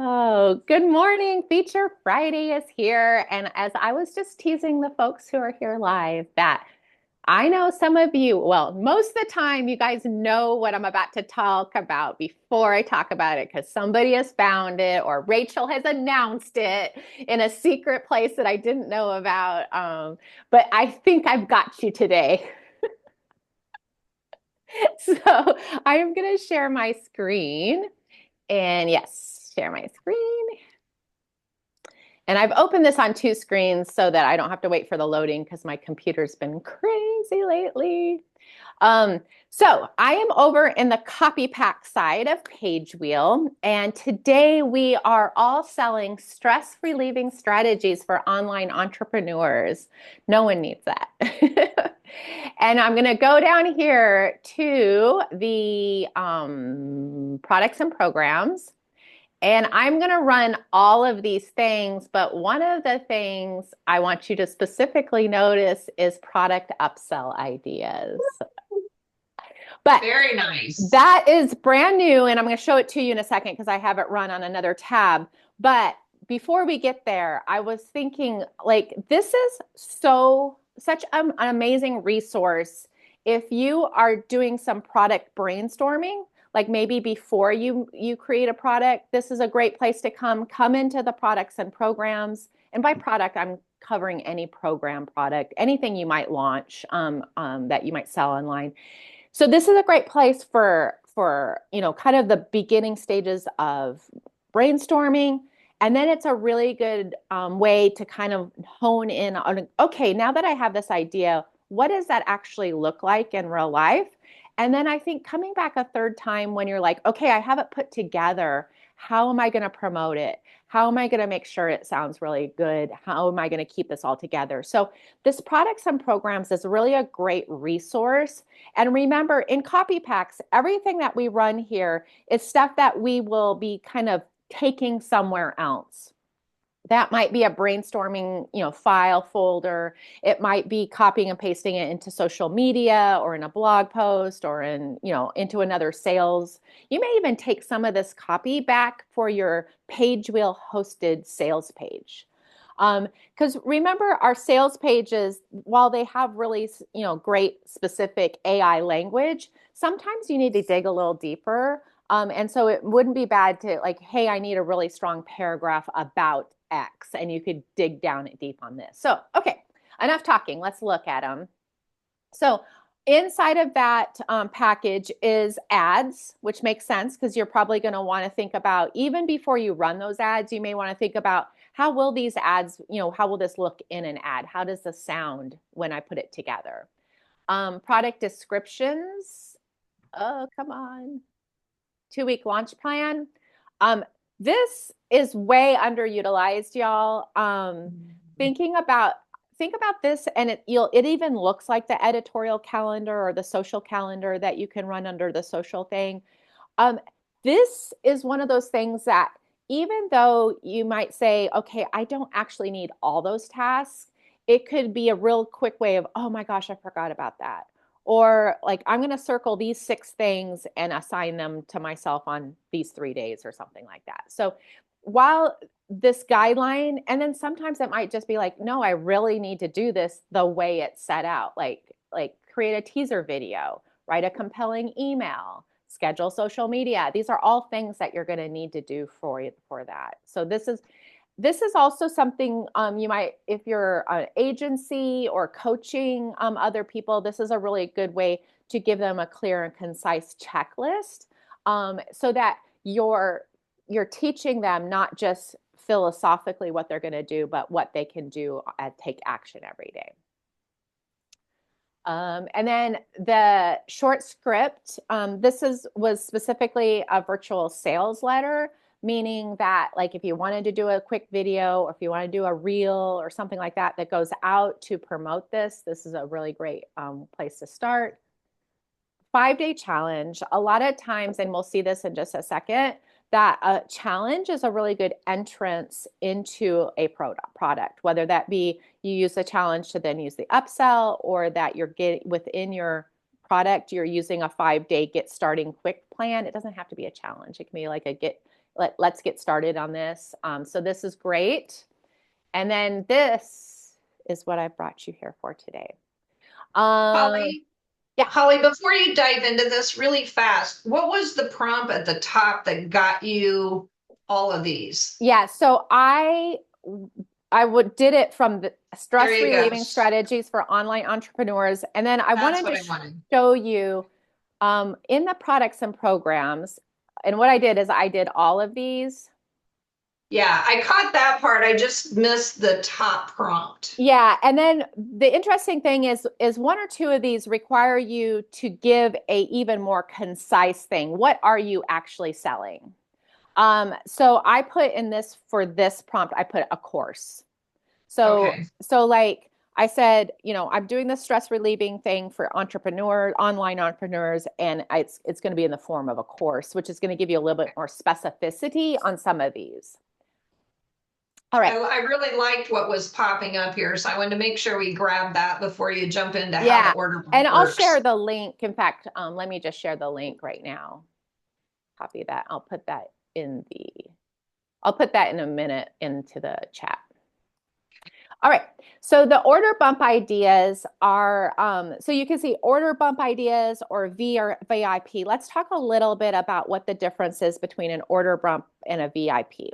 Oh, good morning. Feature Friday is here. And as I was just teasing the folks who are here live, that I know some of you, well, most of the time, you guys know what I'm about to talk about before I talk about it because somebody has found it or Rachel has announced it in a secret place that I didn't know about. But I think I've got you today. So I am going to share my screen. And yes, share my screen. And I've opened this on two screens so that I don't have to wait for the loading because my computer's been crazy lately. Um, so I am over in the copy pack side of Pagewheel, and today we are all selling stress relieving strategies for online entrepreneurs. No one needs that. And I'm going to go down here to the products and programs. And I'm going to run all of these things, but one of the things I want you to specifically notice is product upsell ideas. But Very nice. that is brand new, and I'm going to show it to you in a second because I have it run on another tab. But before we get there, I was thinking like this is such an amazing resource if you are doing some product brainstorming, like maybe before you create a product. This is a great place to come into the products and programs. And by product, I'm covering any program product, anything you might launch that you might sell online. So this is a great place for kind of the beginning stages of brainstorming. And then it's a really good way to kind of hone in on, okay, now that I have this idea, what does that actually look like in real life? And then I think coming back a third time when you're like, okay, I have it put together. How am I going to promote it? How am I going to make sure it sounds really good? How am I going to keep this all together? So this products and programs is really a great resource. And remember, in copy packs, everything that we run here is stuff that we will be kind of taking somewhere else. That might be a brainstorming, file folder. It might be copying and pasting it into social media or in a blog post or into another sales. You may even take some of this copy back for your Pagewheel hosted sales page. Because remember, our sales pages, while they have really, great specific AI language, sometimes you need to dig a little deeper. And so it wouldn't be bad to like, hey, I need a really strong paragraph about X, and you could dig down deep on this. So, okay, enough talking. Let's look at them. So inside of that package is ads, which makes sense because you're probably going to want to think about, even before you run those ads, you may want to think about how will these ads, how will this look in an ad? How does this sound when I put it together? Product descriptions. Oh, come on. 2-week launch plan. This is way underutilized, y'all. Thinking about think about this, and it even looks like the editorial calendar or the social calendar that you can run under the social thing. Um, this is one of those things that even though you might say, okay, I don't actually need all those tasks, it could be a real quick way of, oh my gosh, I forgot about that. Or like, I'm going to circle these 6 things and assign them to myself on these 3 days or something like that. So while this guideline, and then sometimes it might just be like, no, I really need to do this the way it's set out. Like create a teaser video, write a compelling email, schedule social media. These are all things that you're going to need to do for that. So this is also something you might, if you're an agency or coaching other people, this is a really good way to give them a clear and concise checklist, so that you're teaching them not just philosophically what they're going to do, but what they can do and take action every day. And then the short script, was specifically a virtual sales letter, meaning that like if you wanted to do a quick video or if you want to do a reel or something like that that goes out to promote this is a really great place to start. 5-day challenge. A lot of times, and we'll see this in just a second, that a challenge is a really good entrance into a product, whether that be you use the challenge to then use the upsell, or that you're getting within your product, you're using a 5-day get starting quick plan. It doesn't have to be a challenge. It can be like a let's get started on this. So this is great. And then this is what I brought you here for today. Um, Holly, yeah, Holly, before you dive into this really fast, what was the prompt at the top that got you all of these? yeah. So I would did it from the There stress you go. relieving strategies for online entrepreneurs, and then I That's wanted what to I wanted. show you in the products and programs. And what I did is I did all of these. Yeah, I caught that part. I just missed the top prompt. Yeah, and then the interesting thing is one or two of these require you to give a even more concise thing. What are you actually selling? So I put in this for this prompt, I put a course. Okay. So like I said, I'm doing this stress relieving thing for entrepreneurs, online entrepreneurs, and it's going to be in the form of a course, which is going to give you a little bit more specificity on some of these. All right. I really liked what was popping up here, so I wanted to make sure we grab that before you jump into how the Yeah. order And I'll share works. the link. In fact, let me just share the link right now. Copy that. I'll put that in a minute into the chat. All right. So the order bump ideas are, so you can see order bump ideas or V or VIP. Let's talk a little bit about what the difference is between an order bump and a VIP.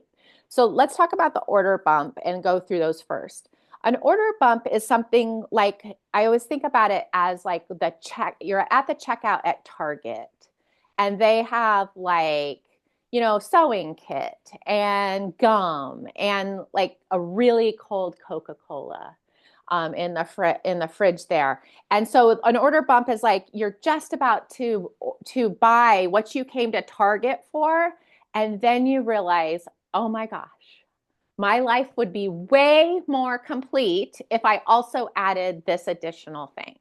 So let's talk about the order bump and go through those first. An order bump is something like, I always think about it as like you're at the checkout at Target and they have like, sewing kit and gum and like a really cold Coca-Cola in the fridge there. And so an order bump is like you're just about to buy what you came to Target for, and then you realize, oh my gosh, my life would be way more complete if I also added this additional thing.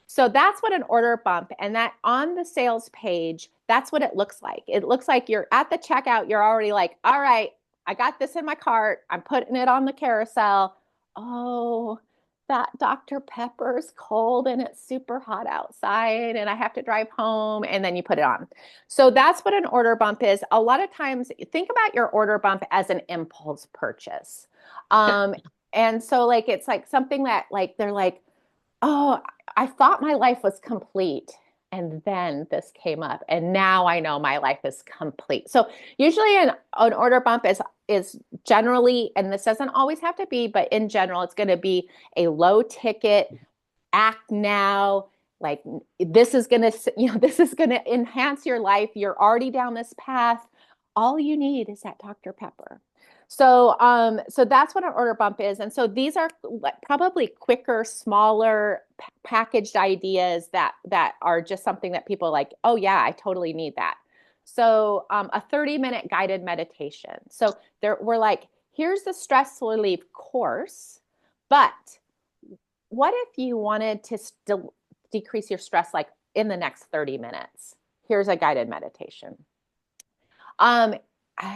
So that's what an order bump, and that on the sales page, that's what it looks like. It looks like you're at the checkout, you're already like, all right, I got this in my cart, I'm putting it on the carousel. Oh, that Dr. Pepper's cold and it's super hot outside and I have to drive home, and then you put it on. So that's what an order bump is. A lot of times, think about your order bump as an impulse purchase. Um, and so like it's like something that like they're like, oh, I thought my life was complete. And then this came up, and now I know my life is complete. So usually an order bump is generally, and this doesn't always have to be, but in general, it's going to be a low ticket, act now. Like this is going to, this is going to enhance your life. You're already down this path. All you need is that Dr. Pepper. So that's what an order bump is. And so these are probably quicker, smaller packaged ideas that are just something that people like, oh yeah, I totally need that. So a 30-minute guided meditation. So we're like, here's the stress relief course, but what if you wanted to still decrease your stress like in the next 30 minutes? Here's a guided meditation. Um,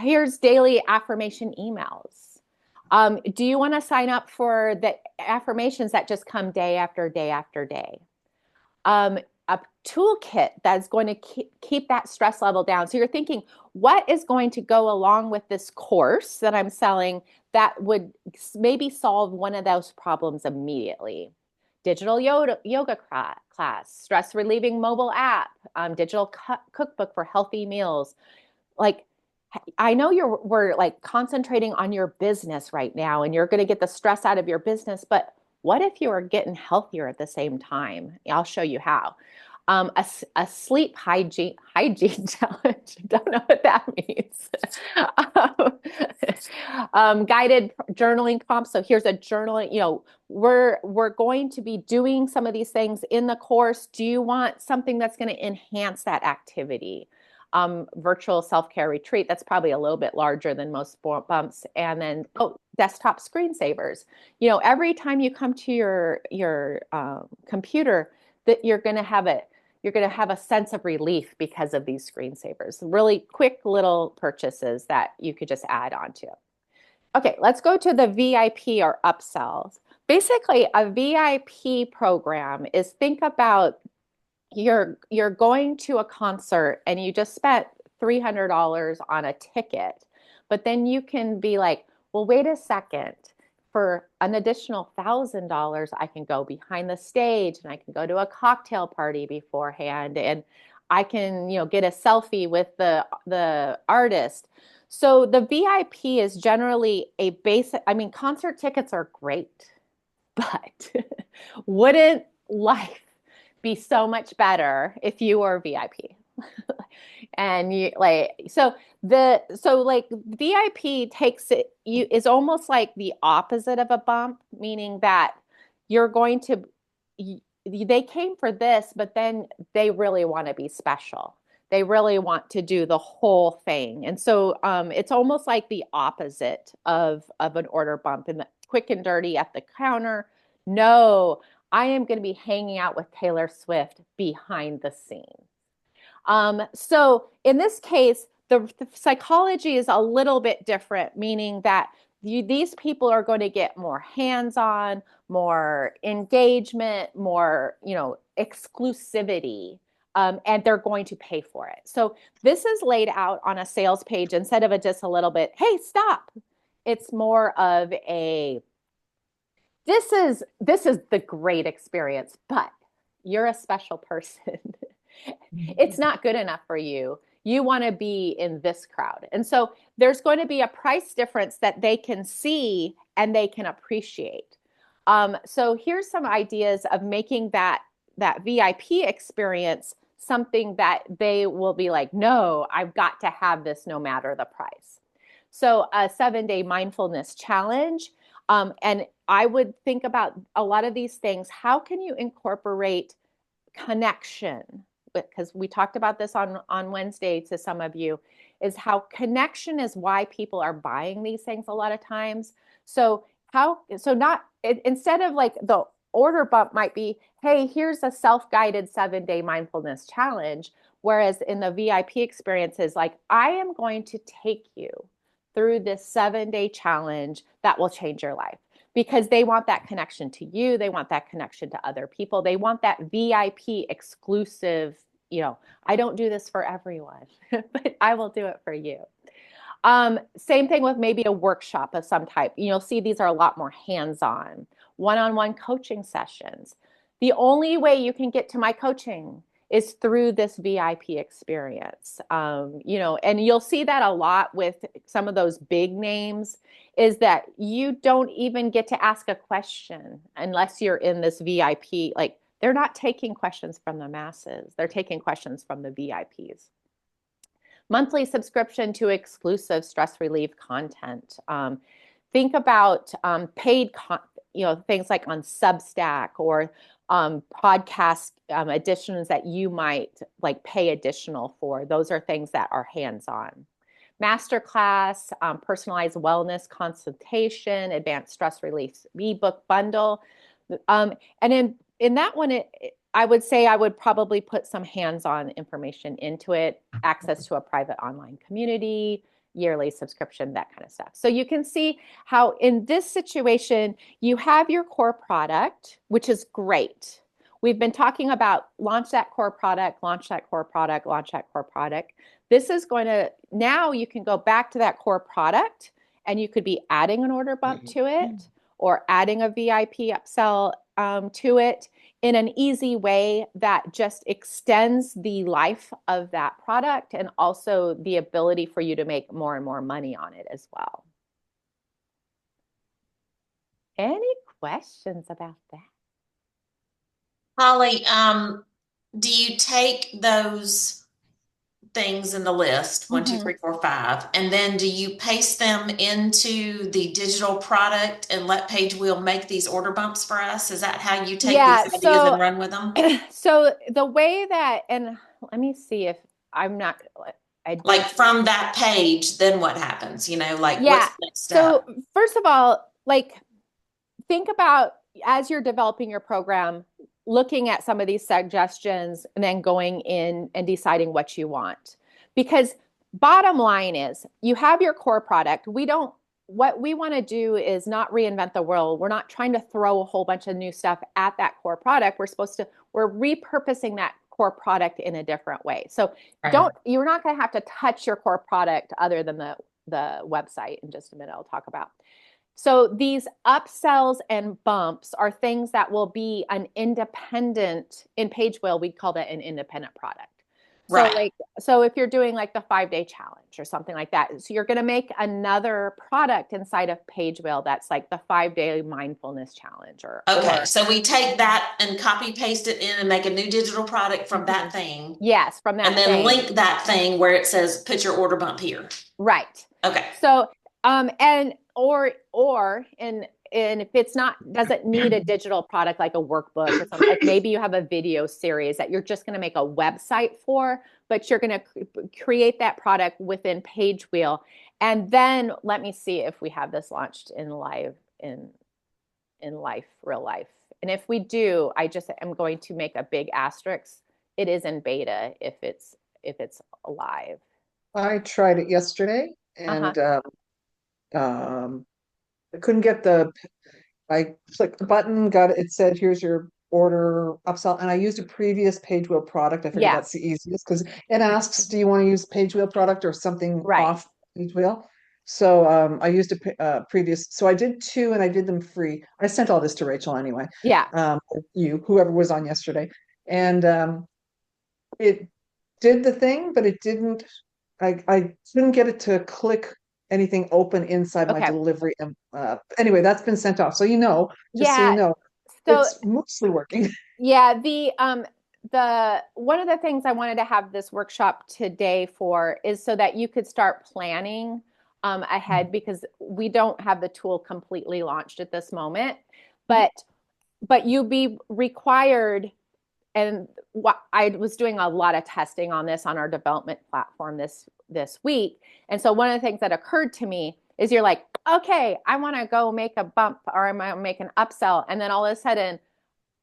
Here's daily affirmation emails. Do you want to sign up for the affirmations that just come day after day after day? A toolkit that's going to keep that stress level down. So you're thinking, what is going to go along with this course that I'm selling that would maybe solve one of those problems immediately? Digital yoga class, stress relieving mobile app, digital cookbook for healthy meals. Like, I know we're like concentrating on your business right now and you're going to get the stress out of your business, but what if you are getting healthier at the same time? I'll show you how. A sleep hygiene challenge. Don't know what that means. Guided journaling prompts. So here's a journaling. We're going to be doing some of these things in the course. Do you want something that's going to enhance that activity? Virtual self-care retreat. That's probably a little bit larger than most bumps. And then, desktop screensavers. Every time you come to your computer, that you're going to have a sense of relief because of these screensavers. Really quick little purchases that you could just add on to. Okay, let's go to the VIP or upsells. Basically, a VIP program is, think about you're going to a concert and you just spent $300 on a ticket. But then you can be like, well, wait a second. For an additional $1,000, I can go behind the stage and I can go to a cocktail party beforehand, and I can, get a selfie with the artist. So the VIP is generally a basic, I mean, concert tickets are great, but wouldn't life be so much better if you were VIP? And you like like VIP takes it you is almost like the opposite of a bump, meaning that you're going to they came for this, but then they really want to be special. They really want to do the whole thing. And so it's almost like the opposite of an order bump, and the quick and dirty at the counter. No, I am going to be hanging out with Taylor Swift behind the scenes. So in this case, the psychology is a little bit different, meaning that these people are going to get more hands-on, more engagement, more, exclusivity, and they're going to pay for it. So this is laid out on a sales page instead of just a little bit, hey, stop. It's more of a, this is the great experience, but you're a special person. It's not good enough for you. You want to be in this crowd. And so there's going to be a price difference that they can see and they can appreciate. So here's some ideas of making that VIP experience something that they will be like, no, I've got to have this no matter the price. So a 7-day mindfulness challenge. And I would think about a lot of these things. How can you incorporate connection? Because we talked about this on Wednesday to some of you, is how connection is why people are buying these things a lot of times. So instead of like the order bump might be, hey, here's a self-guided 7-day mindfulness challenge. Whereas in the VIP experiences, like, I am going to take you through this 7-day challenge that will change your life. Because they want that connection to you. They want that connection to other people. They want that VIP exclusive, I don't do this for everyone, but I will do it for you. Same thing with maybe a workshop of some type. You'll see these are a lot more hands-on, one-on-one coaching sessions. The only way you can get to my coaching is through this VIP experience. And you'll see that a lot with some of those big names, is that you don't even get to ask a question unless you're in this VIP. Like, they're not taking questions from the masses. They're taking questions from the VIPs. Monthly subscription to exclusive stress relief content. Think about paid, things like on Substack or podcast additions that you might like pay additional for. Those are things that are hands-on. Masterclass, personalized wellness consultation, advanced stress relief ebook bundle. And in that one, I would say I would probably put some hands-on information into it, access to a private online community, yearly subscription, that kind of stuff. So you can see how in this situation, you have your core product, which is great. We've been talking about launch that core product, launch that core product, launch that core product. This is going to, now you can go back to that core product and you could be adding an order bump to it or adding a VIP upsell to it in an easy way that just extends the life of that product and also the ability for you to make more and more money on it as well. Any questions about that? Holly, do you take those things in the list, 1, 2, 3, 4, 5, and then do you paste them into the digital product and let Pagewheel make these order bumps for us? Is that how you take these ideas and run with them? So the way that, and let me see if I'm not, like from that page, then what happens? What's the next step? So first of all, like, think about as you're developing your program, looking at some of these suggestions and then going in and deciding what you want. Because bottom line is, you have your core product. What we want to do is not reinvent the world. We're not trying to throw a whole bunch of new stuff at that core product. We're repurposing that core product in a different way. So Right. you're not going to have to touch your core product other than the website. In just a minute, I'll talk about. So these upsells and bumps are things that will be an independent, in Pagewheel, we'd call that an independent product. So Right. like, so if you're doing like the 5-day challenge or something like that, so you're going to make another product inside of Pagewheel that's like the 5-day mindfulness challenge Okay, so we take that and copy paste it in and make a new digital product from that thing, yes, from that and then thing. link that thing where it says put your order bump here. Right. Okay. So and if it's not doesn't need a digital product like a workbook or something, like maybe you have a video series that you're just going to make a website for, but you're going to create that product within Pagewheel. And then let me see if we have this launched in real life. And if we do, I just am going to make a big asterisk. It is in beta if it's live. I tried it yesterday and I couldn't get I clicked the button, got it, it said, here's your order upsell. And I used a previous Pagewheel product. I figured that's the easiest because it asks, do you want to use Pagewheel product or something off Pagewheel? So I used a previous, so I did 2 and I did them free. I sent all this to Rachel anyway. Yeah. Whoever was on yesterday. And it did the thing, but it didn't, I couldn't get it to click anything open inside my delivery. And anyway, that's been sent off. So just so you know, it's mostly working. Yeah, the one of the things I wanted to have this workshop today for is so that you could start planning ahead, because we don't have the tool completely launched at this moment, but you'd be required. And I was doing a lot of testing on this on our development platform this week. And so one of the things that occurred to me is you're like, okay, I want to go make a bump or I'm going to make an upsell. And then all of a sudden,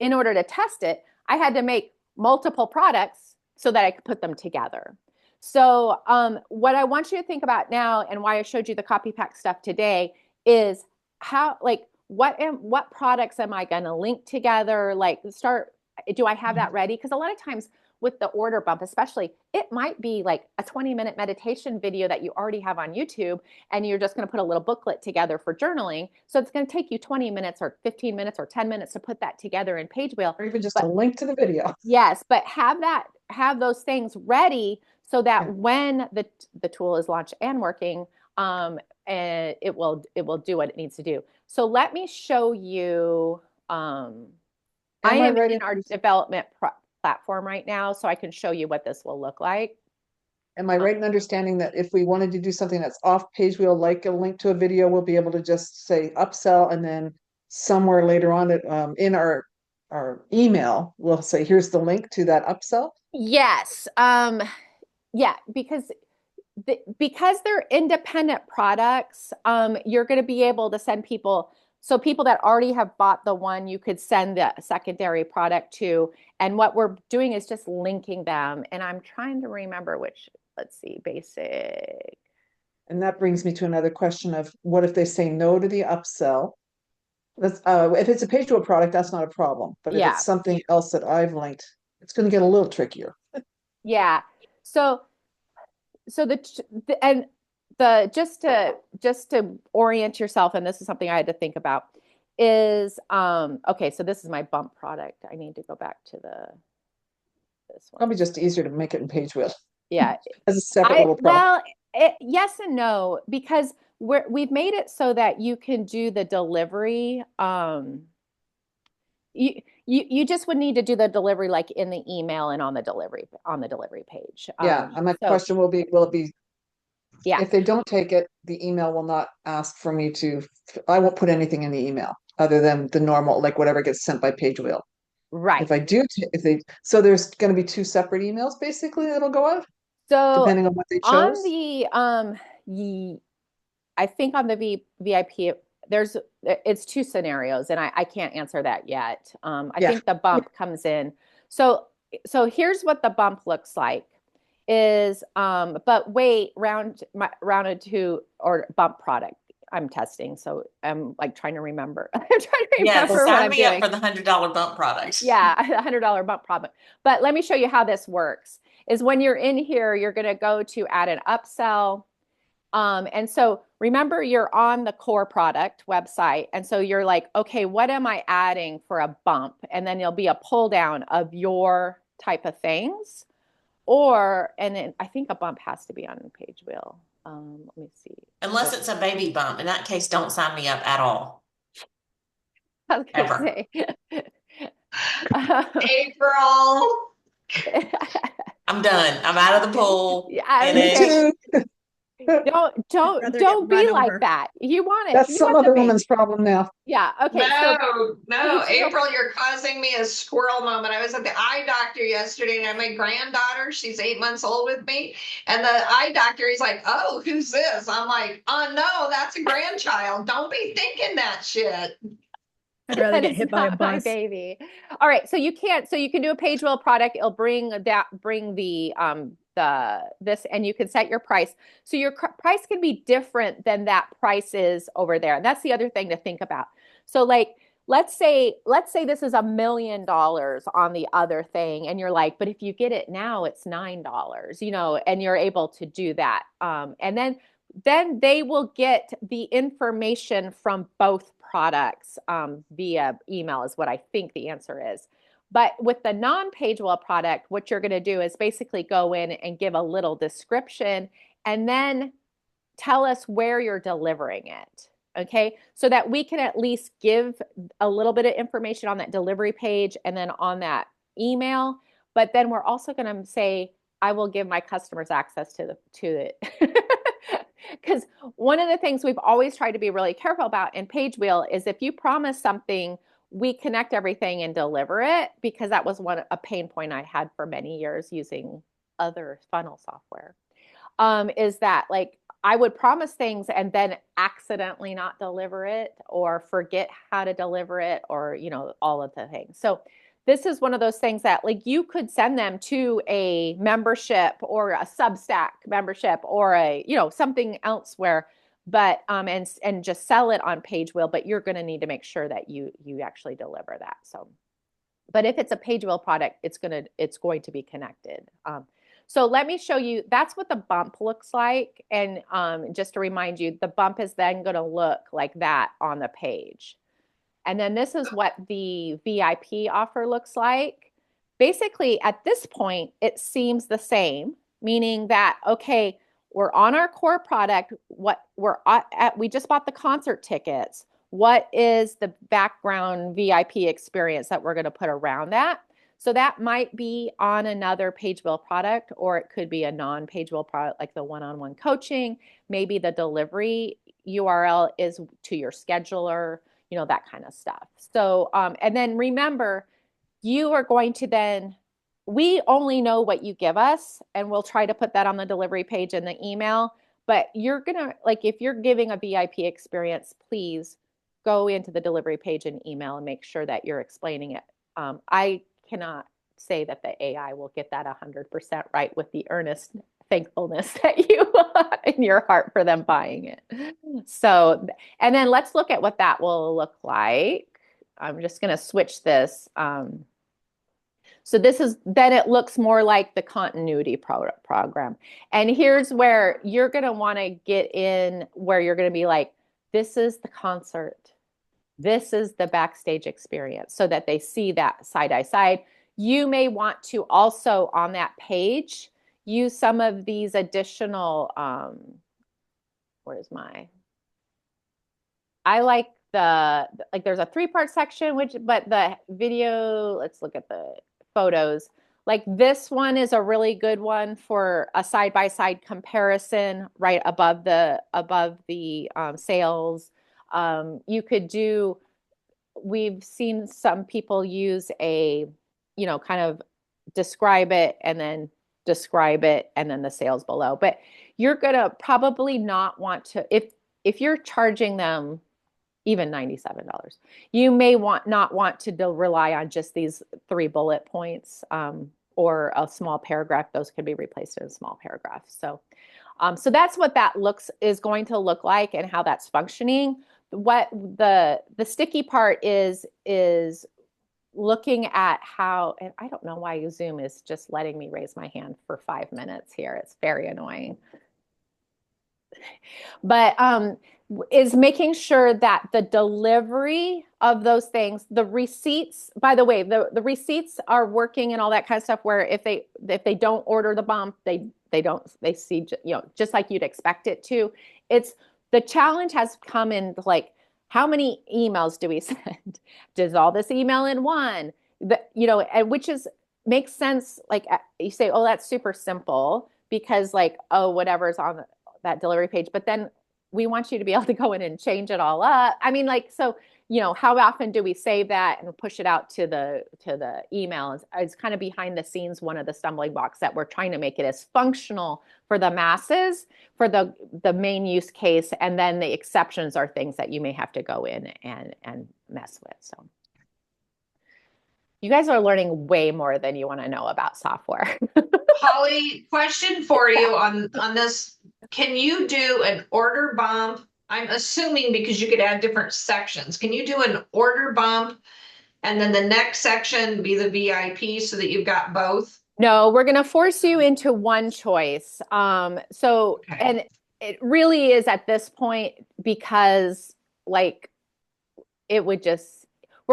in order to test it, I had to make multiple products so that I could put them together. So what I want you to think about now, and why I showed you the copy pack stuff today, is how, like, what products am I going to link together? Like, do I have that ready? Because a lot of times with the order bump, especially, it might be like a 20-minute meditation video that you already have on YouTube, and you're just going to put a little booklet together for journaling. So it's going to take you 20 minutes or 15 minutes or 10 minutes to put that together in Pagewheel. Or even just a link to the video. Yes, but have those things ready so that when the tool is launched and working, and it will do what it needs to do. So let me show you. I am in our development platform right now, so I can show you what this will look like. Am I right in understanding that if we wanted to do something that's off Pagewheel, like a link to a video, we'll be able to just say upsell, and then somewhere later on in our email, we'll say, here's the link to that upsell? Yes. Yeah, because they're independent products, you're going to be able to send people. So people that already have bought the one, you could send the secondary product to. And what we're doing is just linking them. And I'm trying to remember which, let's see, basic. And that brings me to another question of what if they say no to the upsell? That's, if it's a Pagewheel product, that's not a problem. But if it's something else that I've linked, it's going to get a little trickier. Yeah. So just to orient yourself, and this is something I had to think about, is okay, so this is my bump product. I need to go back to this one. Probably just easier to make it in Pagewheel. Yeah. As a separate little product. Well, yes and no, because we've made it so that you can do the delivery. You just would need to do the delivery like in the email and on the delivery page. Yeah, and my question will it be, if they don't take it, the email will not ask for me I won't put anything in the email other than the normal, like whatever gets sent by Pagewheel. Right. If I do, so there's going to be 2 separate emails basically that'll go out. So depending on what they chose. On the I think on the VIP, it's 2 scenarios, and I can't answer that yet. I think the bump comes in. So here's what the bump looks like. Is but wait, round 2 or bump product. I'm testing, so I'm like trying to remember. I'm trying to Yeah, remember what sign I'm me up doing. for the $100 bump product. Yeah, $100 bump product. But let me show you how this works. Is when you're in here, you're going to go to add an upsell. And so remember, you're on the core product website. And so you're like, okay, what am I adding for a bump? And then there'll be a pull down of your type of things. And then I think a bump has to be on Pagewheel. Let me see. Unless it's a baby bump. In that case, don't sign me up at all. I was gonna Ever. say. April. I'm done. I'm out of the pool. Yeah, I was Finished. saying, I'd don't rather don't get be run like over. that. You want it. That's You some want the other baby. woman's problem now. Yeah. Okay. No, no, Pagewheel- April, you're causing me a squirrel moment. I was at the eye doctor yesterday, and I have my granddaughter. She's 8 months old with me, and the eye doctor, he's like, "Oh, who's this?" I'm like, "Oh no, that's a grandchild. Don't be thinking that shit." I'd rather that get is hit by a not my bus. baby. All right, so you can do a Pagewheel product. It'll bring this, and you can set your price. So your price can be different than that price is over there. And that's the other thing to think about. So like let's say this is $1 million on the other thing, and you're like, but if you get it now, it's $9, and you're able to do that. And then they will get the information from both products via email is what I think the answer is. But with the non-Pagewheel product, what you're going to do is basically go in and give a little description and then tell us where you're delivering it. Okay, so that we can at least give a little bit of information on that delivery page and then on that email. But then we're also going to say, I will give my customers access to it. Because one of the things we've always tried to be really careful about in Pagewheel is if you promise something, we connect everything and deliver it, because that was a pain point I had for many years using other funnel software. Is that like I would promise things and then accidentally not deliver it or forget how to deliver it, or all of the things. So this is one of those things that like you could send them to a membership or a Substack membership or something elsewhere, but and just sell it on Pagewheel, but you're going to need to make sure that you actually deliver that. So, but if it's a Pagewheel product, it's going to be connected. So let me show you, that's what the bump looks like. And just to remind you, the bump is then going to look like that on the page. And then this is what the VIP offer looks like. Basically, at this point, it seems the same, meaning that, okay, we're on our core product. We just bought the concert tickets. What is the background VIP experience that we're going to put around that? So that might be on another Pagewheel product, or it could be a non-Pagewheel product like the one-on-one coaching. Maybe the delivery URL is to your scheduler, that kind of stuff. So, and then remember, you are going to we only know what you give us, and we'll try to put that on the delivery page in the email. But you're going to, like, if you're giving a VIP experience, please go into the delivery page and email and make sure that you're explaining it. I cannot say that the AI will get that 100% right with the earnest thankfulness that you in your heart for them buying it. So, and then let's look at what that will look like. I'm just going to switch this. So then it looks more like the continuity program. And here's where you're going to want to get in, where you're going to be like, this is the concert. This is the backstage experience, so that they see that side by side. You may want to also on that page use some of these additional, I like there's a 3-part section, but the video, let's look at the photos. Like this one is a really good one for a side-by-side comparison right above the sales. You could do, we've seen some people use a, kind of describe it and then the sales below. But you're going to probably not want to, if you're charging them even $97, you may not want to rely on just these 3 bullet points or a small paragraph. Those could be replaced in a small paragraph. So, So that's what that is going to look like and how that's functioning. What the sticky part is looking at how, and I don't know why Zoom is just letting me raise my hand for 5 minutes here. It's very annoying. But is making sure that the delivery of those things, the receipts, by the way, the receipts are working and all that kind of stuff, where if they don't order the bump, they see, just like you'd expect it to. It's the challenge has come in, like, how many emails do we send? Does all this email in one? And which makes sense. Like, you say, oh, that's super simple because, like, oh, whatever's on that delivery page, but then we want you to be able to go in and change it all up. I mean, like, so, how often do we save that and push it out to the email? It's kind of behind the scenes, one of the stumbling blocks that we're trying to make it as functional for the masses, for the main use case, and then the exceptions are things that you may have to go in and mess with. So you guys are learning way more than you want to know about software. Holly, question for you on this. Can you do an order bump? I'm assuming because you could add different sections. Can you do an order bump and then the next section be the VIP so that you've got both? No, we're going to force you into one choice. Okay. And it really is at this point because, like, we're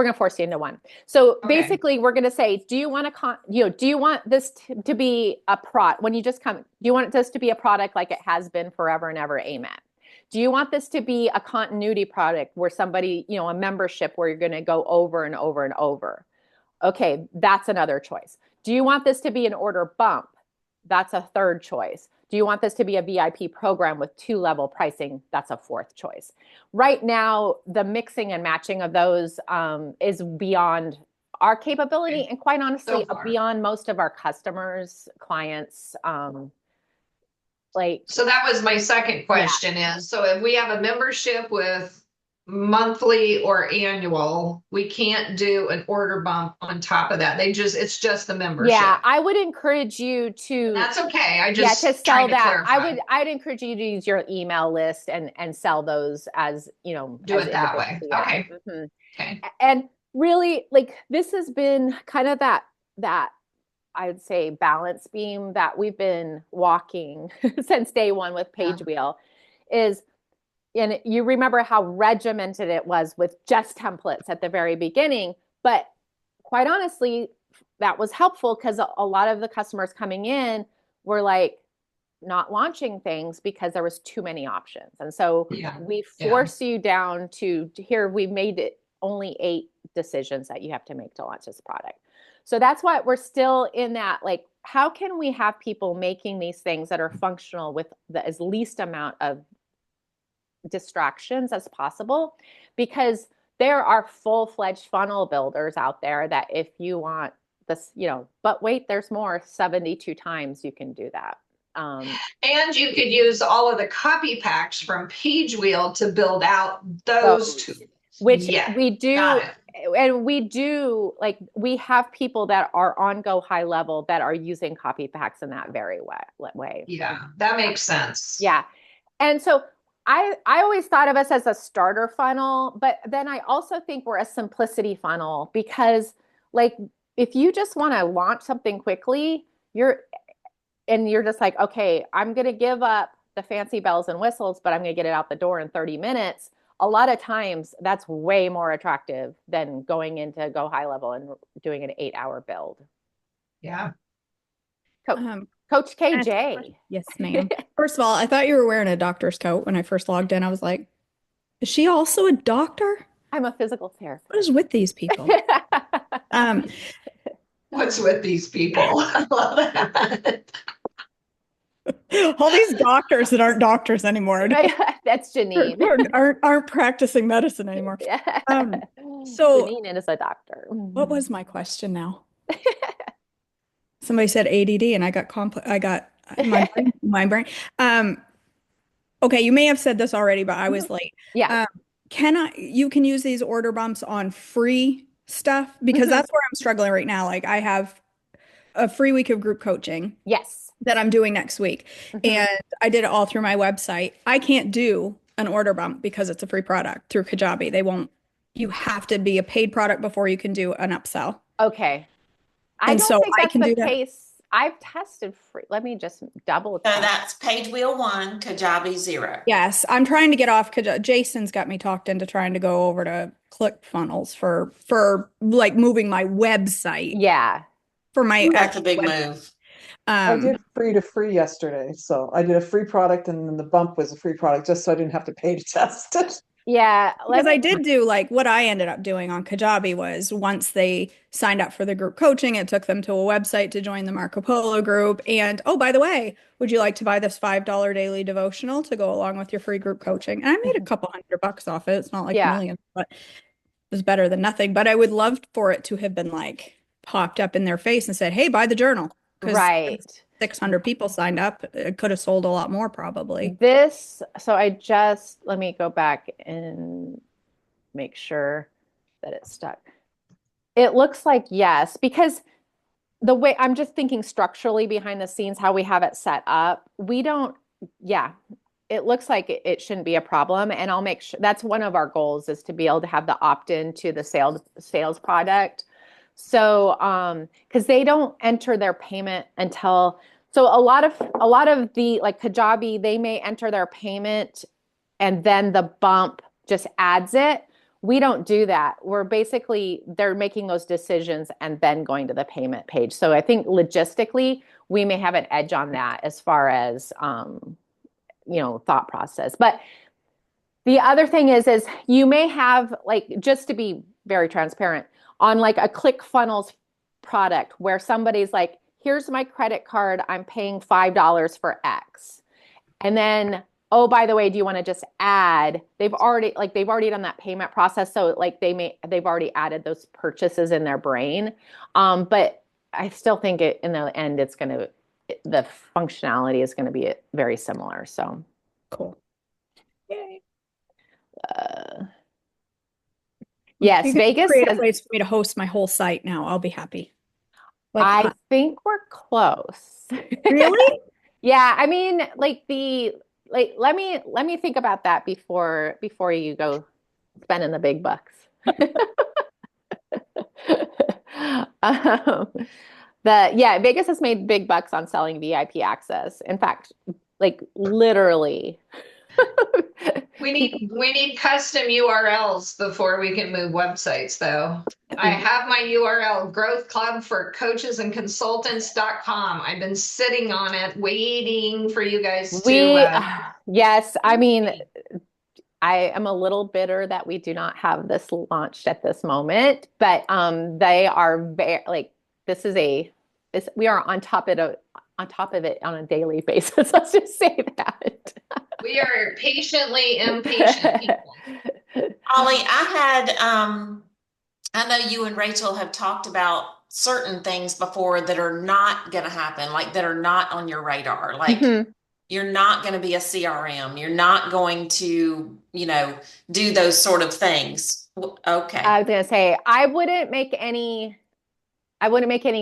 going to force you into one. So basically, we're going to say, do you want do you want this to be a product when you just come? Do you want this to be a product like it has been forever and ever? Amen. Do you want this to be a continuity product where somebody, a membership where you're going to go over and over and over? Okay, that's another choice. Do you want this to be an order bump? That's a third choice. Do you want this to be a VIP program with 2-level pricing? That's a fourth choice. Right now, the mixing and matching of those is beyond our capability, and quite honestly, beyond most of our customers, clients. So that was my second question is, so if we have a membership with monthly or annual, we can't do an order bump on top of that. It's just the membership. Yeah, I would encourage you to. And that's okay. I just to sell that. Clarify. I'd encourage you to use your email list and sell those as do it that way. Yeah. Okay. Mm-hmm. Okay. And really, like, this has been kind of that I would say balance beam that we've been walking since day one with Pagewheel is. And you remember how regimented it was with just templates at the very beginning. But quite honestly, that was helpful because a lot of the customers coming in were like not launching things because there was too many options. And so we force you down to here, we've made it only 8 decisions that you have to make to launch this product. So that's why we're still in that, like, how can we have people making these things that are functional with as least amount of distractions as possible, because there are full-fledged funnel builders out there that if you want this, but wait, there's more, 72 times you can do that. And you could use all of the copy packs from Pagewheel to build out those two. Which we do. And we do, like, we have people that are on Go High Level that are using copy packs in that very way. Yeah, that makes sense. Yeah. And so I always thought of us as a starter funnel, but then I also think we're a simplicity funnel because, like, if you just want to launch something quickly, you're just like, okay, I'm going to give up the fancy bells and whistles, but I'm going to get it out the door in 30 minutes. A lot of times that's way more attractive than going into Go High Level and doing an 8-hour build. Yeah. Coach KJ. Yes, ma'am. First of all, I thought you were wearing a doctor's coat when I first logged in. I was like, is she also a doctor? I'm a physical therapist. What is with these people? What's with these people? I love that. All these doctors that aren't doctors anymore. That's Janine. Aren't practicing medicine anymore. So Janine is a doctor. What was my question now? Somebody said ADD, and I got my brain. Okay, you may have said this already, but I was late. Yeah. You can use these order bumps on free stuff because that's where I'm struggling right now. Like, I have a free week of group coaching. Yes. that I'm doing next week. And I did it all through my website. I can't do an order bump because it's a free product through Kajabi. They won't, you have to be a paid product before you can do an upsell. Okay. I And don't so think I that's can the do that. case. I've tested free. Let me just double So check. that's Pagewheel 1, Kajabi 0. Yes, I'm trying to get off Kajabi. Jason's got me talked into trying to go over to ClickFunnels for like moving my website Yeah. for my That's a actual big website. move. I did free to free yesterday. So I did a free product and then the bump was a free product just so I didn't have to pay to test it. Yeah. Because I did do like what I ended up doing on Kajabi was once they signed up for the group coaching, it took them to a website to join the Marco Polo group. And oh, by the way, would you like to buy this $5 daily devotional to go along with your free group coaching? And I made a couple $100 off it. It's not like Yeah. millions, but it was better than nothing. But I would love for it to have been like popped up in their face and said, hey, buy the journal. Because Right. 600 people signed up. It could have sold a lot more probably. So let me go back and make sure that it's stuck. It looks like yes, because the way I'm just thinking structurally behind the scenes, how we have it set up, yeah, it looks like it shouldn't be a problem. And I'll make sure that's one of our goals is to be able to have the opt-in to the sales product. So, because they don't enter their payment until, so a lot of the like Kajabi, they may enter their payment and then the bump just adds it. We don't do that. They're making those decisions and then going to the payment page. So I think logistically, we may have an edge on that as far as, thought process. But the other thing is you may have like, just to be very transparent on like a ClickFunnels product where somebody's like, here's my credit card, I'm paying $5 for X. And then, oh, by the way, do you want to just add, they've already done that payment process. So like they've already added those purchases in their brain. But I still think in the end, the functionality is going to be very similar. So Cool. Yay. Yes, You can Vegas create a says, place for me to host my whole site now. I'll be happy. I think we're close. Really? Yeah, I mean, let me think about that before you go spending the big bucks. um, Vegas has made big bucks on selling VIP access. In fact, like literally. We need custom URLs before we can move websites though. I have my URL, Growth Club for Coaches and Consultants.com. I've been sitting on it, waiting for you guys to yes, I mean, I am a little bitter that we do not have this launched at this moment, but they are very like we are on top of it on a daily basis. Let's just say that. We are patiently impatient people. Ollie, I know you and Rachel have talked about certain things before that are not going to happen, like that are not on your radar. Like you're not going to be a CRM. You're not going to, do those sort of things. Okay. I was going to say, I wouldn't make any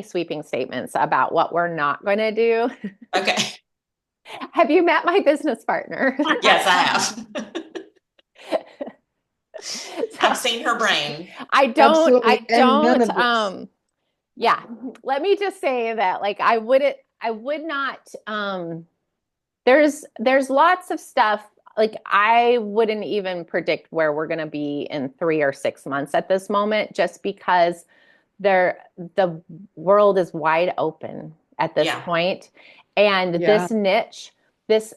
sweeping statements about what we're not going to do. Okay. Have you met my business partner? Yes, I have. I've seen her brain. I don't, yeah. Let me just say that like, I would not, there's lots of stuff. Like I wouldn't even predict where we're going to be in 3 or 6 months at this moment, just because the world is wide open at this point. And this niche, this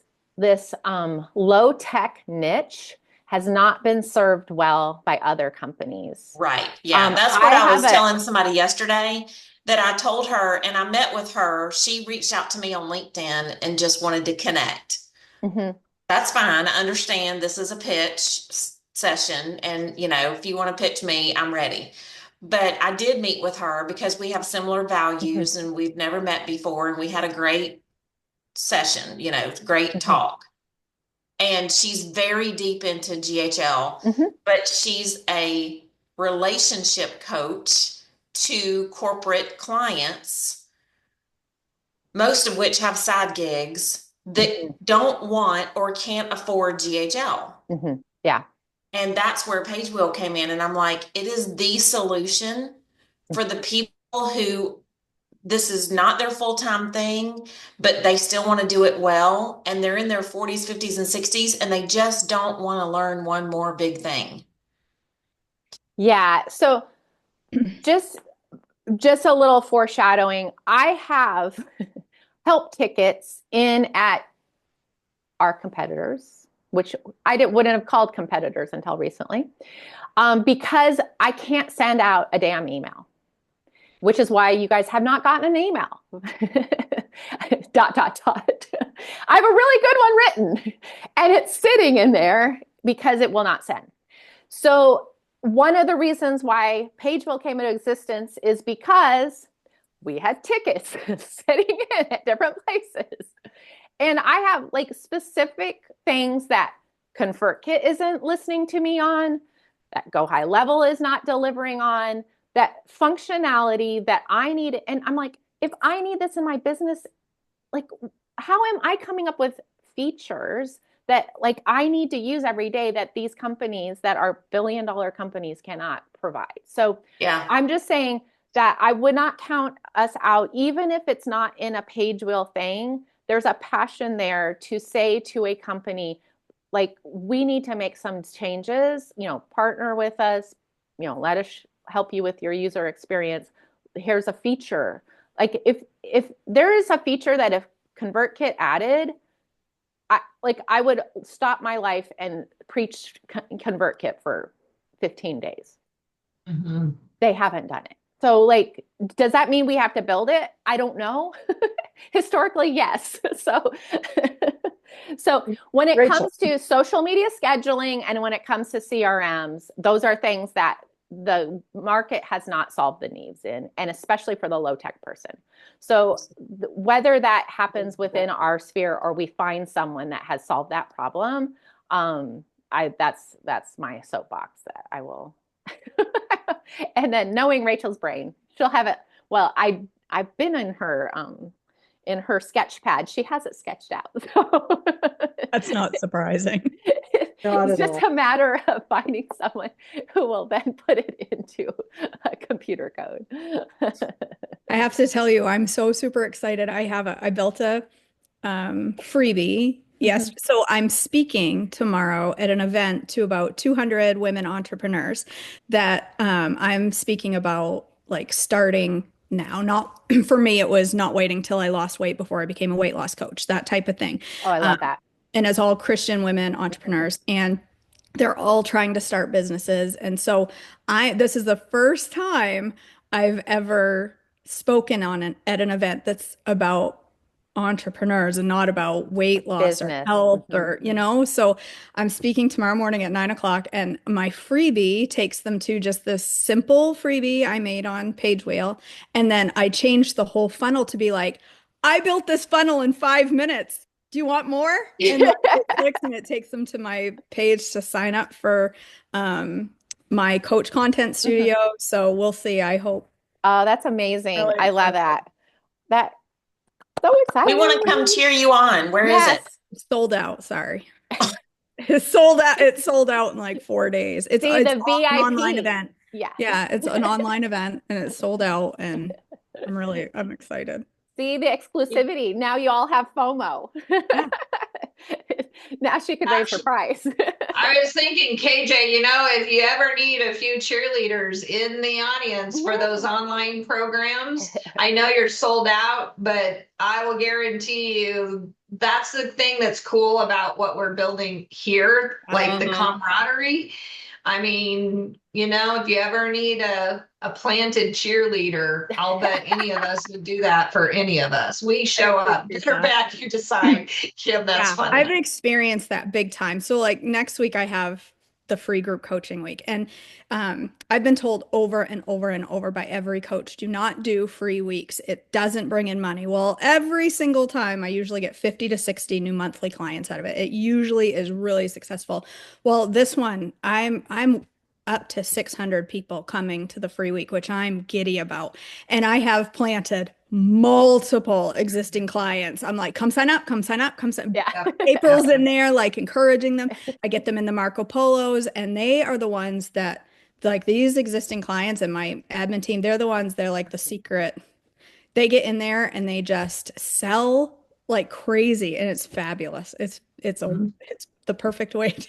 low tech niche has not been served well by other companies. Right. Yeah. That's what I was telling somebody yesterday that I told her, and I met with her. She reached out to me on LinkedIn and just wanted to connect. Mm-hmm. That's fine. I understand this is a pitch session. And, if you want to pitch me, I'm ready. But I did meet with her because we have similar values and we've never met before. And we had a great session, great talk. And she's very deep into GHL, but she's a relationship coach to corporate clients most of which have side gigs that don't want or can't afford GHL. Yeah. And that's where Pagewheel came in. And I'm like, it is the solution for the people who this is not their full-time thing, but they still want to do it well. And they're in their 40s, 50s, and 60s, and they just don't want to learn one more big thing. Yeah. So just a little foreshadowing. I have help tickets in at our competitors, which I wouldn't have called competitors until recently, because I can't send out a damn email, which is why you guys have not gotten an email. ... I have a really good one written, and it's sitting in there because it will not send. So one of the reasons why Pagewheel came into existence is because we had tickets sitting in at different places. And I have like specific things that ConvertKit isn't listening to me on, that Go High Level is not delivering on, that functionality that I need. And I'm like, if I need this in my business, like, how am I coming up with features that like I need to use every day that these companies that are billion-dollar companies cannot provide? So yeah, I'm just saying that I would not count us out, even if it's not in a Pagewheel thing. There's a passion there to say to a company, like, we need to make some changes, partner with us, let us help you with your user experience. Here's a feature. Like if there is a feature that if ConvertKit added, I would stop my life and preach ConvertKit for 15 days. They haven't done it. So like, does that mean we have to build it? I don't know. Historically, yes. So when it comes to social media scheduling and when it comes to CRMs, those are things that the market has not solved the needs in, and especially for the low tech person. So whether that happens within our sphere or we find someone that has solved that problem, that's my soapbox that I will. And then knowing Rachel's brain, she'll have it. Well, I've been in her sketch pad. She has it sketched out. So. That's not surprising. It's just a matter of finding someone who will then put it into a computer code. I have to tell you, I'm so super excited. I built a freebie. Yes. So I'm speaking tomorrow at an event to about 200 women entrepreneurs that I'm speaking about like starting now. Not for me, it was not waiting till I lost weight before I became a weight loss coach, that type of thing. Oh, I love that. And it's all Christian women entrepreneurs, and they're all trying to start businesses. And so this is the first time I've ever spoken at an event that's about entrepreneurs and not about weight loss Business. or health or, so I'm speaking tomorrow morning at 9:00, and my freebie takes them to just this simple freebie I made on Pagewheel. And then I changed the whole funnel to be like, I built this funnel in 5 minutes. Do you want more? And then it clicks and it takes them to my page to sign up for my coach content studio. So we'll see. I hope. Oh, that's amazing. Really I love that. That's so exciting. We want to come cheer you on. Where is it? Sold out. Sorry. It's sold out. It sold out in like 4 days. It's the VIP. An online event. Yeah. Yeah. It's an online event and it's sold out, and I'm excited. See the exclusivity. Now you all have FOMO. Yeah. Now she could raise her price. I was thinking, KJ, if you ever need a few cheerleaders in the audience for those online programs, I know you're sold out, but I will guarantee you that's the thing that's cool about what we're building here, like the camaraderie. I mean, if you ever need a planted cheerleader, I'll bet any of us would do that for any of us. We show up, good or bad, you decide. Kim, that's funny. I've experienced that big time. So like next week I have the free group coaching week. And I've been told over and over and over by every coach, do not do free weeks. It doesn't bring in money. Well, every single time I usually get 50 to 60 new monthly clients out of it. It usually is really successful. Well, this one, I'm up to 600 people coming to the free week, which I'm giddy about. And I have planted multiple existing clients. I'm like, come sign up, come sign up, come sign. Yeah. April's in there, like encouraging them. I get them in the Marco Polos, and they are the ones that, like, these existing clients and my admin team, they're like the secret. They get in there and they just sell like crazy, and it's fabulous. It's the perfect way to do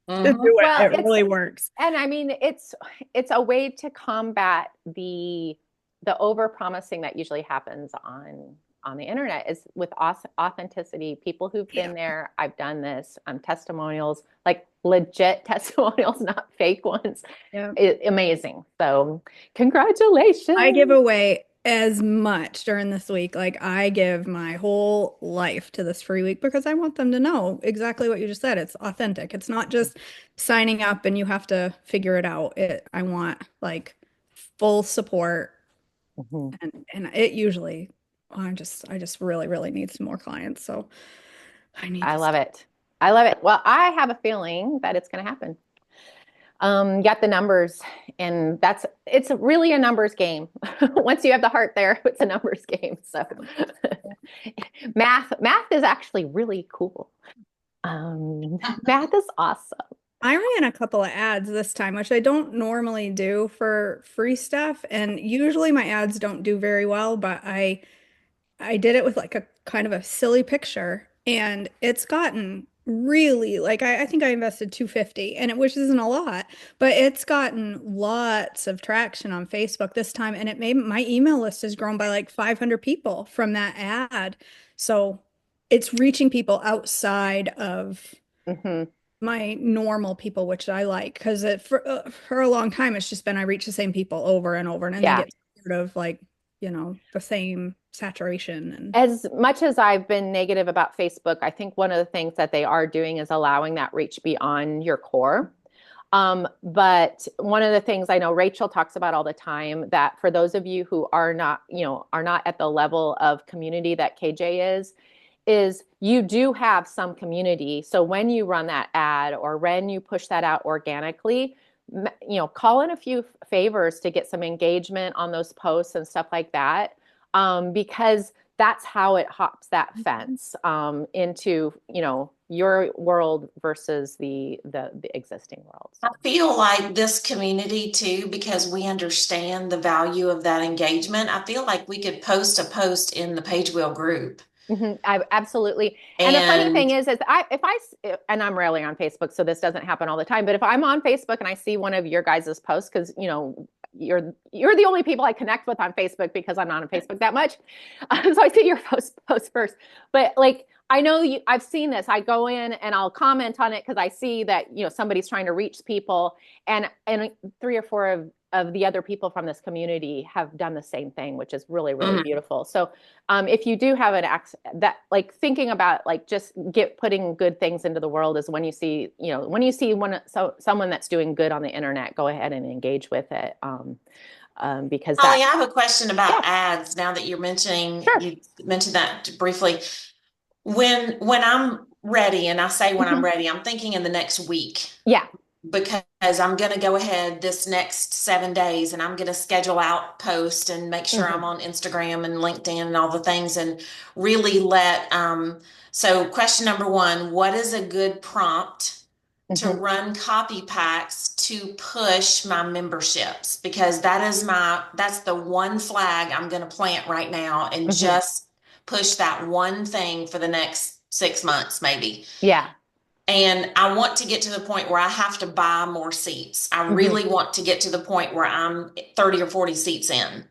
it. Well, It really works. And I mean, it's a way to combat the over promising that usually happens on the internet, is with authenticity. People who've been there, I've done this, testimonials, like legit testimonials, not fake ones. Yeah. Amazing. So congratulations. I give away as much during this week. Like, I give my whole life to this free week because I want them to know exactly what you just said. It's authentic. It's not just signing up and you have to figure it out. I want like full support. And it usually, I just really, really need some more clients. So I love it. I love it. Well, I have a feeling that it's going to happen. Got the numbers, and it's really a numbers game. Once you have the heart there, it's a numbers game. So math is actually really cool. Math is awesome. I ran a couple of ads this time, which I don't normally do for free stuff. And usually my ads don't do very well, but I did it with like a kind of a silly picture, and it's gotten really, like, I think I invested $250, and which isn't a lot, but it's gotten lots of traction on Facebook this time, and it made my email list has grown by like 500 people from that ad. So it's reaching people outside of my normal people, which I like, because for a long time it's just been I reach the same people over and over, and then they get sort of like, the same saturation. And as much as I've been negative about Facebook, I think one of the things that they are doing is allowing that reach beyond your core. But one of the things I know Rachel talks about all the time, that for those of you who are not at the level of community that KJ is you do have some community. So when you run that ad or when you push that out organically, call in a few favors to get some engagement on those posts and stuff like that. Because that's how it hops that fence into, your world versus the existing world. So. I feel like this community too, because we understand the value of that engagement. I feel like we could post a post in the Pagewheel group. Absolutely. And the funny thing is and I'm rarely on Facebook, so this doesn't happen all the time, but if I'm on Facebook and I see one of your guys' posts, because, you're the only people I connect with on Facebook because I'm not on Facebook that much. So I see your post first, but like, I know I've seen this. I go in and I'll comment on it because I see that, somebody's trying to reach people, and 3 or 4 of the other people from this community have done the same thing, which is really, really beautiful. So if you do have that, like, thinking about like just putting good things into the world is when you see, someone that's doing good on the internet, go ahead and engage with it. Because Holly, I have a question about ads now that you're mentioning, you mentioned that briefly. When I'm ready, and I say when I'm ready, I'm thinking in the next week. Yeah. Because I'm going to go ahead this next 7 days and I'm going to schedule out posts and make sure I'm on Instagram and LinkedIn and all the things, and really so question number 1, what is a good prompt to run copy packs to push my memberships? Because that's the one flag I'm going to plant right now, and just push that one thing for the next 6 months, maybe. Yeah. And I want to get to the point where I have to buy more seats. I really want to get to the point where I'm 30 or 40 seats in.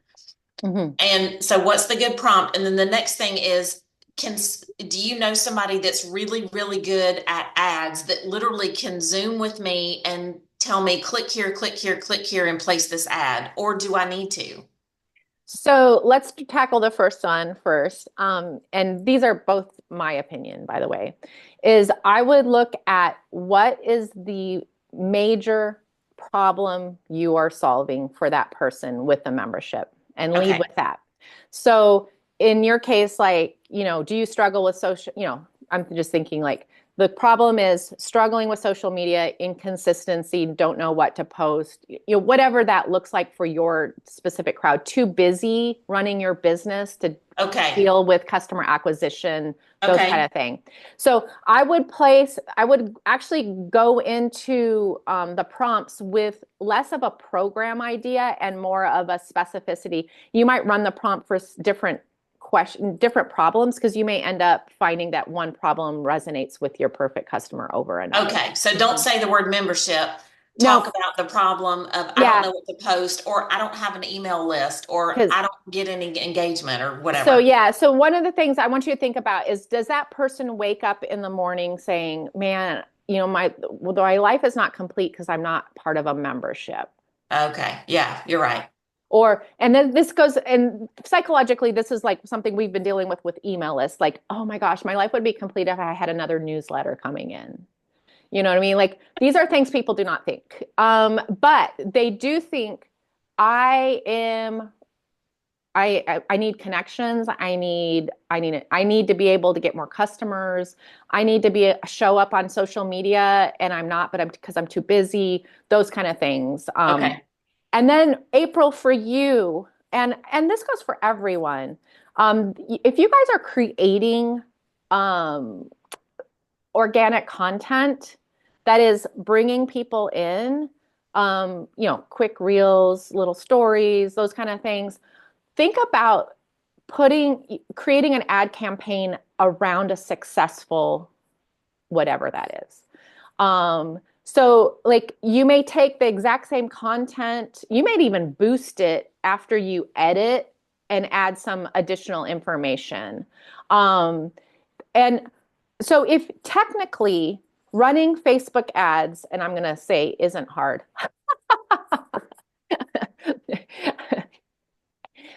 And so what's the good prompt? And then the next thing is, do you know somebody that's really, really good at ads that literally can Zoom with me and tell me, click here, click here, click here, and place this ad? Or do I need to? So let's tackle the first one first. And these are both my opinion, by the way, is I would look at what is the major problem you are solving for that person with the membership, and lead with that. So in your case, like, do you struggle with social, I'm just thinking like The problem is struggling with social media, inconsistency, don't know what to post, whatever that looks like for your specific crowd. Too busy running your business to deal with customer acquisition, those kind of thing. So I would actually go into the prompts with less of a program idea and more of a specificity. You might run the prompt for different problems, because you may end up finding that one problem resonates with your perfect customer over another. Okay, so don't say the word membership. Talk about the problem of I don't know what to post, or I don't have an email list, or I don't get any engagement, or whatever. So one of the things I want you to think about is, does that person wake up in the morning saying, man, my life is not complete because I'm not part of a membership? Okay, yeah, you're right. And then this goes, and psychologically, this is like something we've been dealing with email lists. Like, oh my gosh, my life would be complete if I had another newsletter coming in. You know what I mean? Like, these are things people do not think. But they do think I need connections. I need to be able to get more customers. I need to show up on social media, and I'm not, because I'm too busy, those kind of things. Okay. And then April, for you, and this goes for everyone, if you guys are creating organic content that is bringing people in, quick reels, little stories, those kind of things, think about creating an ad campaign around a successful whatever that is. So like, you may take the exact same content, you might even boost it after you edit and add some additional information. And so if technically running Facebook ads, and I'm going to say isn't hard,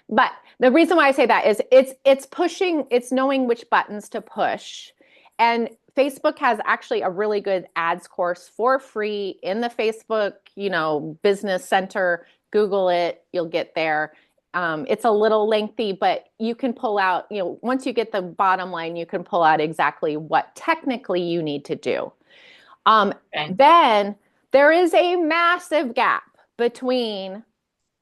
but the reason why I say that is it's knowing which buttons to push. And Facebook has actually a really good ads course for free in the Facebook, business center. Google it, you'll get there. It's a little lengthy, but you can pull out, once you get the bottom line, you can pull out exactly what technically you need to do. Then there is a massive gap between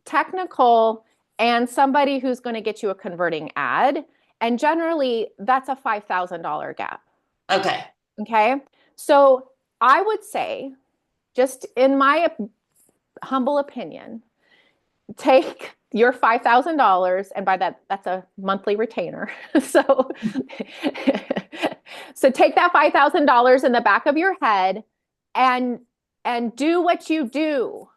technical and somebody who's going to get you a converting ad. And generally, that's a $5,000 gap. Okay. So I would say, just in my humble opinion, take your $5,000, and by that's a monthly retainer. So take that $5,000 in the back of your head and do what you do.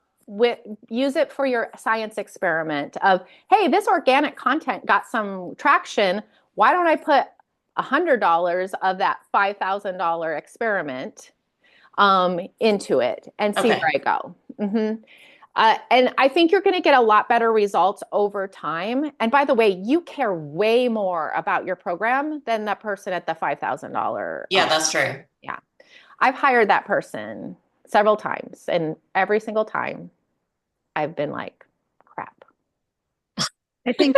Use it for your science experiment of, hey, this organic content got some traction. Why don't I put $100 of that $5,000 experiment into it and see where I go? Mm-hmm. And I think you're going to get a lot better results over time. And by the way, you care way more about your program than that person at the $5,000. Yeah, that's true. Yeah. I've hired that person several times, and every single time I've been like, crap. I think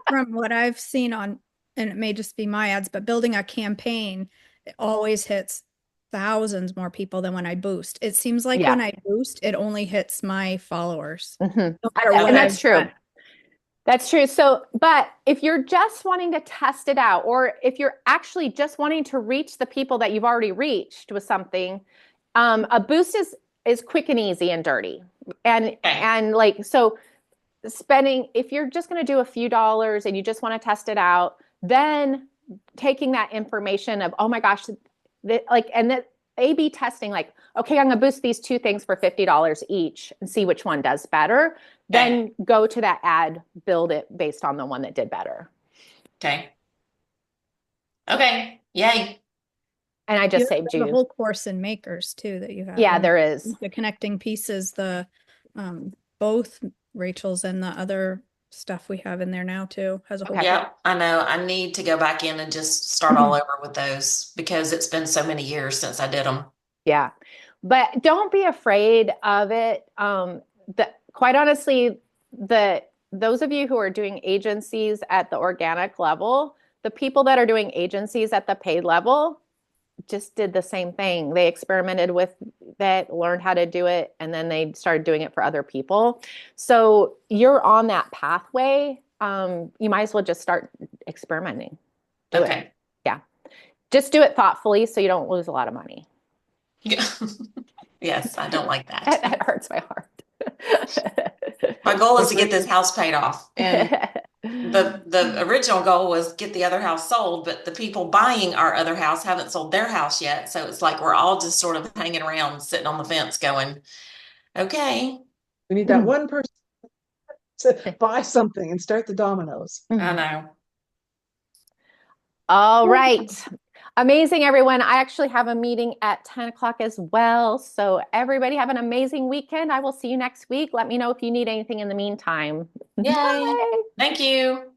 from what I've seen and it may just be my ads, but building a campaign, it always hits thousands more people than when I boost. It seems like when I boost, it only hits my followers. Mm-hmm. And that's true. That's true. So, but if you're just wanting to test it out, or if you're actually just wanting to reach the people that you've already reached with something, a boost is quick and easy and dirty. And like, so if you're just going to do a few dollars and you just want to test it out, then taking that information of, oh my gosh, and the A/B testing, like, okay, I'm going to boost these two things for $50 each and see which one does better. Then go to that ad, build it based on the one that did better. Okay. Yay. And I just saved you the whole course in Makers too that you have. Yeah, there is the connecting pieces, the both Rachel's and the other stuff we have in there now too has a whole. Yeah, I know. I need to go back in and just start all over with those because it's been so many years since I did them. Yeah, but don't be afraid of it. Quite honestly, those of you who are doing agencies at the organic level, the people that are doing agencies at the paid level, just did the same thing. They experimented with that, learned how to do it, and then they started doing it for other people. So you're on that pathway. You might as well just start experimenting. Do Okay. it. Yeah. Just do it thoughtfully so you don't lose a lot of money. Yeah. Yes, I don't like that. That hurts my heart. My goal is to get this house paid off. And the original goal was get the other house sold, but the people buying our other house haven't sold their house yet. So it's like we're all just sort of hanging around, sitting on the fence going, okay. We need that one person to buy something and start the dominoes. I know. All right. Amazing, everyone. I actually have a meeting at 10 o'clock as well. So everybody have an amazing weekend. I will see you next week. Let me know if you need anything in the meantime. Yay. Bye. Thank you.